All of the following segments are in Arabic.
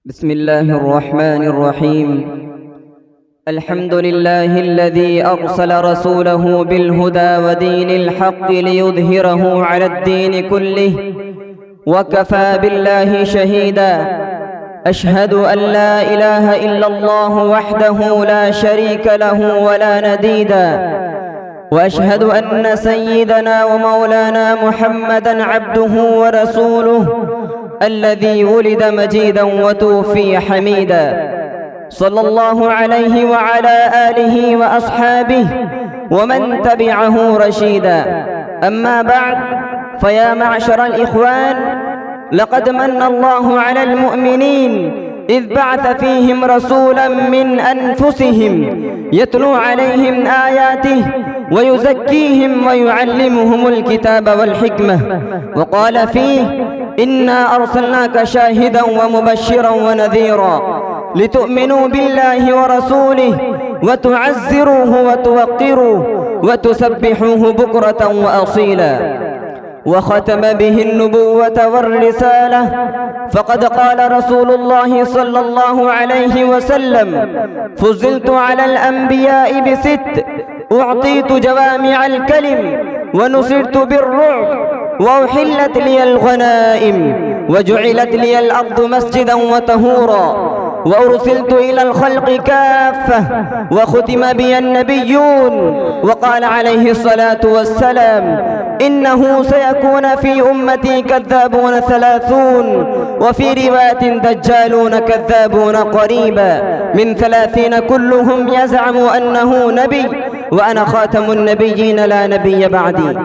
بسم الله الرحمن الرحيم. الحمد لله الذي أرسل رسوله بالهدى ودين الحق ليظهره على الدين كله، وكفى بالله شهيدا. أشهد أن لا إله إلا الله وحده لا شريك له ولا نديدا، وأشهد أن سيدنا ومولانا محمدًا عبده ورسوله الذي ولد مجيدا وتوفي حميدا، صلى الله عليه وعلى آله وأصحابه ومن تبعه رشيدا. أما بعد، فيا معشر الإخوان، لقد من الله على المؤمنين إذ بعث فيهم رسولا من أنفسهم يتلو عليهم آياته ويزكيهم ويعلمهم الكتاب والحكمة، وقال فيه: إنا أرسلناك شاهدا ومبشرا ونذيرا لتؤمنوا بالله ورسوله وتعزروه وتوقروه وتسبحوه بكرة وأصيلا. وختم به النبوة والرسالة، فقد قال رسول الله صلى الله عليه وسلم: فضلت على الأنبياء ب6، أعطيت جوامع الكلم، ونصرت بالرعب، وأحلت لي الغنائم، وجعلت لي الأرض مسجدا وطهورا، وأرسلت إلى الخلق كافة، وختم بي النبيون. وقال عليه الصلاة والسلام: إنه سيكون في أمتي كذابون 30، وفي رواية دجالون كذابون قريبا من 30 كلهم يزعم أنه نبي، وأنا خاتم النبيين لا نبي بعدي.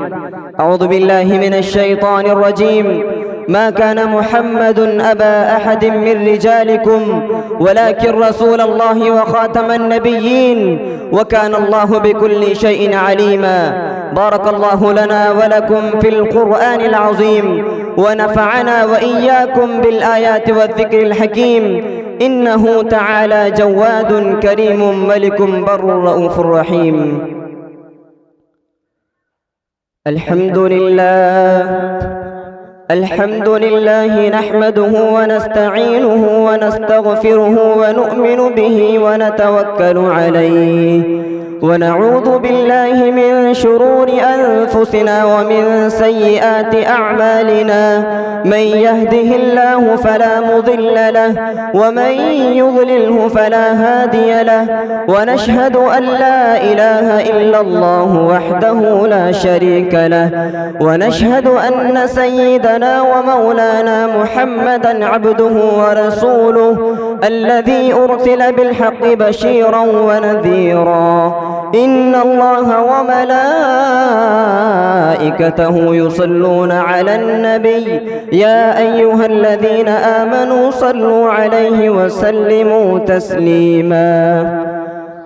أعوذ بالله من الشيطان الرجيم. ما كان محمد أبا أحد من رجالكم ولكن رسول الله وخاتم النبيين، وكان الله بكل شيء عليما. بارك الله لنا ولكم في القرآن العظيم، ونفعنا وإياكم بالآيات والذكر الحكيم، إنه تعالى جواد كريم ملك بر رؤوف رحيم. الحمد لله نحمده ونستعينه ونستغفره ونؤمن به ونتوكل عليه، ونعوذ بالله من شرور أنفسنا ومن سيئات أعمالنا. من يهده الله فلا مضل له، ومن يضلله فلا هادي له، ونشهد أن لا إله إلا الله وحده لا شريك له، ونشهد أن سيدنا ومولانا محمدًا عبده ورسوله الذي أرسل بالحق بشيرا ونذيرا. إن الله وملائكته يصلون على النبي، يا أيها الذين آمنوا صلوا عليه وسلموا تسليما.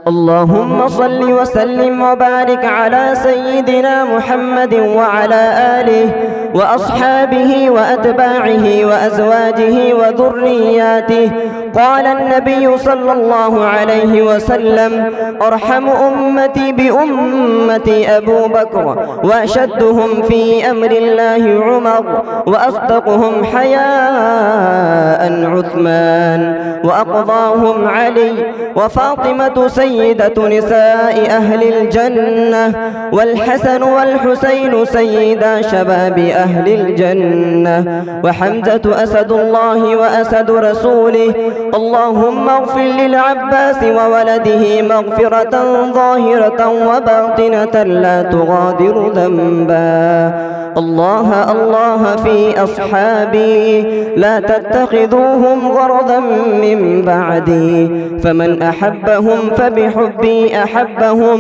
اللهم صل وسلم وبارك على سيدنا محمد وعلى آله وأصحابه وأتباعه وأزواجه وذرياته. قال النبي صلى الله عليه وسلم: أرحم أمتي بأمتي أبو بكر، وأشدهم في أمر الله عمر، وأصدقهم حياء عثمان، وأقضاهم علي، وفاطمة سيدة نساء أهل الجنة، والحسن والحسين سيدا شباب أهل الجنة، وحمزة أسد الله وأسد رسوله. اللهم اغفر للعباس وولده مغفرة ظاهرة وباطنة لا تغادر ذنبا. الله الله في أصحابي، لا تتخذوهم غرضا من بعدي، فمن أحبهم فبحبي أحبهم،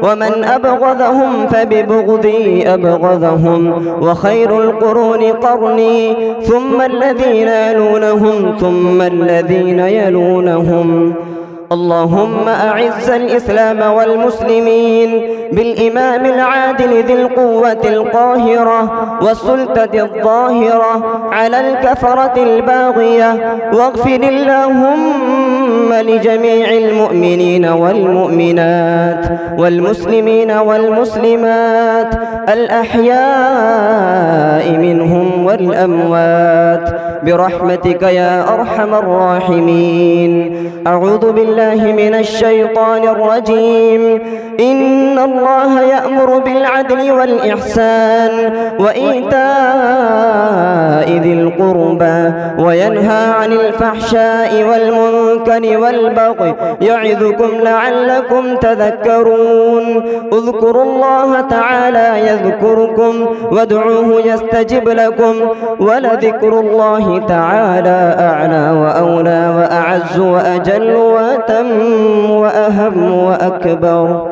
ومن أبغضهم فببغضي أبغضهم. وخير القرون قرني، ثم الذين يلونهم، ثم الذين يلونهم. اللهم أعز الإسلام والمسلمين بالإمام العادل ذي القوة القاهرة والسلطة الظاهرة على الكفرة الباغية، واغفر اللهم لجميع المؤمنين والمؤمنات والمسلمين والمسلمات الأحياء منهم والأموات، برحمتك يا أرحم الراحمين. أعوذ بالله من الشيطان الرجيم. إن الله يأمر بالعدل والإحسان وإيتاء ذي القربى وينهى عن الفحشاء والمنكر والبغي يعظكم لعلكم تذكرون. اذكروا الله تعالى يذكركم وادعوه يستجب لكم ولذكر الله تعالى أعلى وأولى وأعز وأجل وأتم وأهم وأكبر.